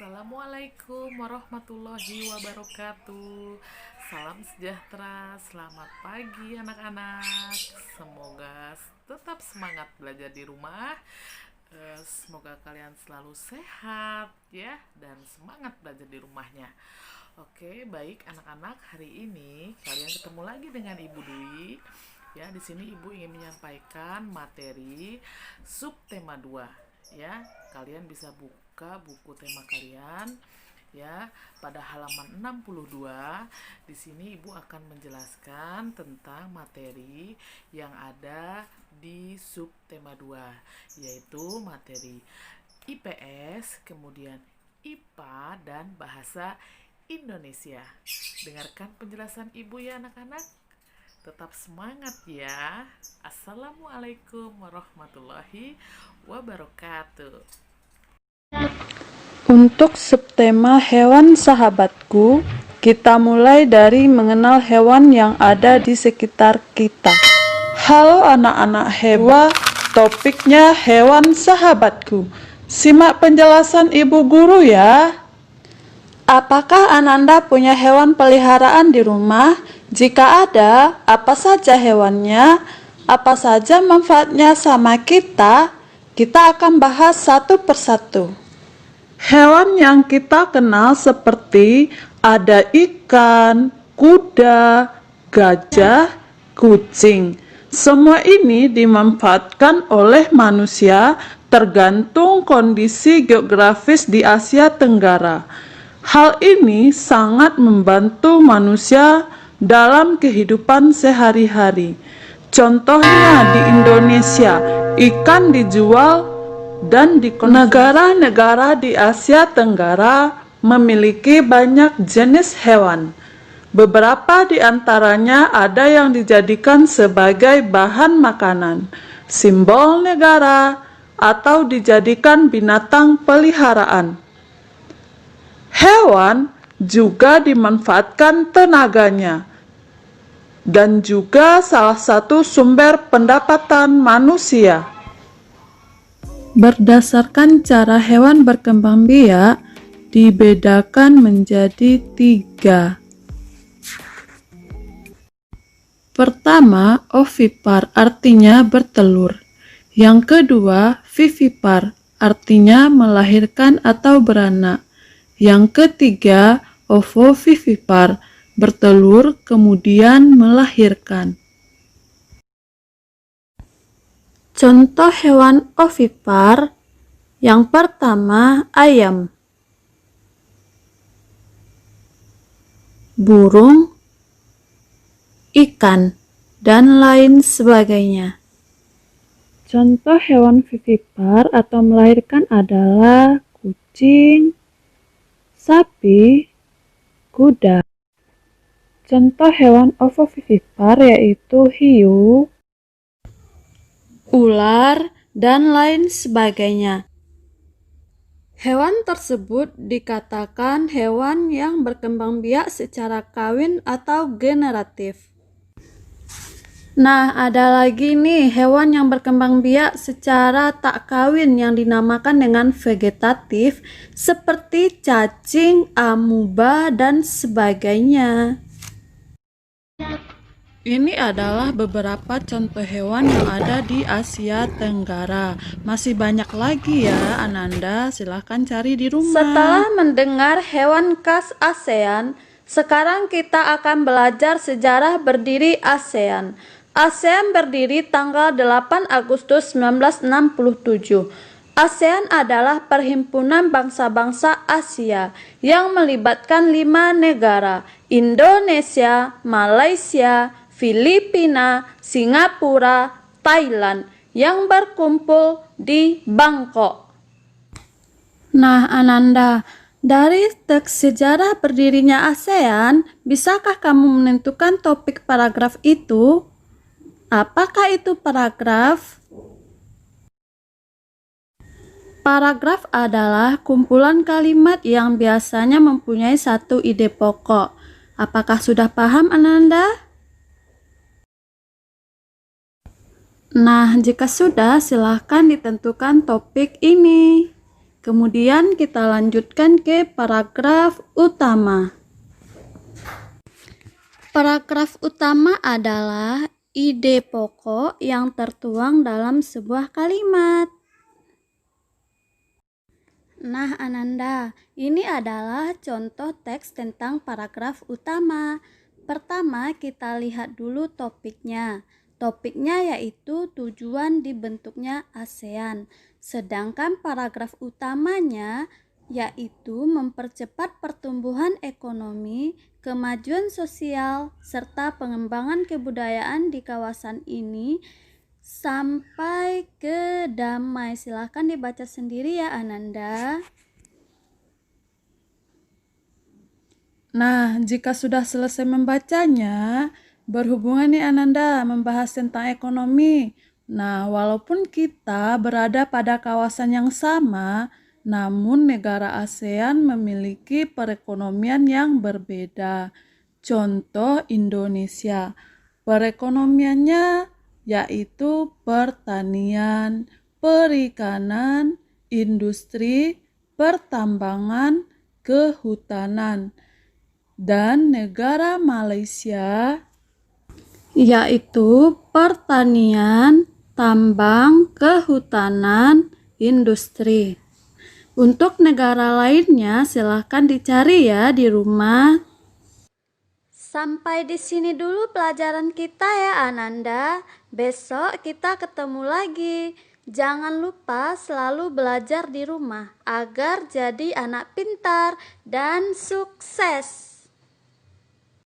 Assalamualaikum warahmatullahi wabarakatuh. Salam sejahtera, selamat pagi anak-anak. Semoga tetap semangat belajar di rumah. Semoga kalian selalu sehat ya dan semangat belajar di rumahnya. Oke, baik anak-anak, hari ini kalian ketemu lagi dengan Ibu Dwi. Ya, di sini Ibu ingin menyampaikan materi subtema 2. Ya, kalian bisa buka buku tema kalian ya pada halaman 62. Di sini Ibu akan menjelaskan tentang materi yang ada di subtema 2, yaitu materi IPS, kemudian IPA dan bahasa Indonesia. Dengarkan penjelasan Ibu ya anak-anak. Tetap semangat ya. Assalamualaikum warahmatullahi wabarakatuh. Untuk subtema hewan sahabatku, kita mulai dari mengenal hewan yang ada di sekitar kita. Halo anak-anak hebat, topiknya hewan sahabatku. Simak penjelasan ibu guru ya. Apakah Ananda punya hewan peliharaan di rumah? Jika ada, apa saja hewannya? Apa saja manfaatnya sama kita? Kita akan bahas satu persatu. Hewan yang kita kenal seperti ada ikan, kuda, gajah, kucing. Semua ini dimanfaatkan oleh manusia tergantung kondisi geografis di Asia Tenggara. Hal ini sangat membantu manusia dalam kehidupan sehari-hari. Contohnya di Indonesia, ikan dijual dan di negara-negara di Asia Tenggara memiliki banyak jenis hewan. Beberapa di antaranya ada yang dijadikan sebagai bahan makanan, simbol negara, atau dijadikan binatang peliharaan. Hewan juga dimanfaatkan tenaganya dan juga salah satu sumber pendapatan manusia. Berdasarkan cara hewan berkembang biak, dibedakan menjadi 3. Pertama, ovipar artinya bertelur. Yang kedua, vivipar artinya melahirkan atau beranak. Yang ketiga, ovovivipar bertelur kemudian melahirkan. Contoh hewan ovipar, yang pertama ayam, burung, ikan, dan lain sebagainya. Contoh hewan vivipar atau melahirkan adalah kucing, sapi, kuda. Contoh hewan ovovivipar yaitu hiu, ular, dan lain sebagainya. Hewan tersebut dikatakan hewan yang berkembang biak secara kawin atau generatif. Nah, ada lagi nih hewan yang berkembang biak secara tak kawin yang dinamakan dengan vegetatif seperti cacing, amuba, dan sebagainya. Ini adalah beberapa contoh hewan yang ada di Asia Tenggara. Masih banyak lagi ya, Ananda. Silahkan cari di rumah. Setelah mendengar hewan khas ASEAN, sekarang kita akan belajar sejarah berdiri ASEAN. ASEAN berdiri tanggal 8 Agustus 1967. ASEAN adalah perhimpunan bangsa-bangsa Asia yang melibatkan 5 negara: Indonesia, Malaysia, Filipina, Singapura, Thailand yang berkumpul di Bangkok. Nah, Ananda, dari teks sejarah berdirinya ASEAN, bisakah kamu menentukan topik paragraf itu? Apakah itu paragraf? Paragraf adalah kumpulan kalimat yang biasanya mempunyai satu ide pokok. Apakah sudah paham, Ananda? Nah, jika sudah, silahkan ditentukan topik ini. Kemudian kita lanjutkan ke paragraf utama. Paragraf utama adalah ide pokok yang tertuang dalam sebuah kalimat. Nah, Ananda, ini adalah contoh teks tentang paragraf utama. Pertama, kita lihat dulu topiknya. Topiknya yaitu tujuan dibentuknya ASEAN. Sedangkan paragraf utamanya yaitu mempercepat pertumbuhan ekonomi, kemajuan sosial, serta pengembangan kebudayaan di kawasan ini sampai ke damai. Silahkan dibaca sendiri ya, Ananda. Nah, jika sudah selesai membacanya, berhubungan nih Ananda membahas tentang ekonomi. Nah, walaupun kita berada pada kawasan yang sama, namun negara ASEAN memiliki perekonomian yang berbeda. Contoh Indonesia, perekonomiannya yaitu pertanian, perikanan, industri, pertambangan, kehutanan. Dan negara Malaysia Yaitu pertanian, tambang, kehutanan, industri. Untuk negara lainnya silahkan dicari ya di rumah. Sampai di sini dulu pelajaran kita ya, Ananda. Besok kita ketemu lagi. Jangan lupa selalu belajar di rumah agar jadi anak pintar dan sukses.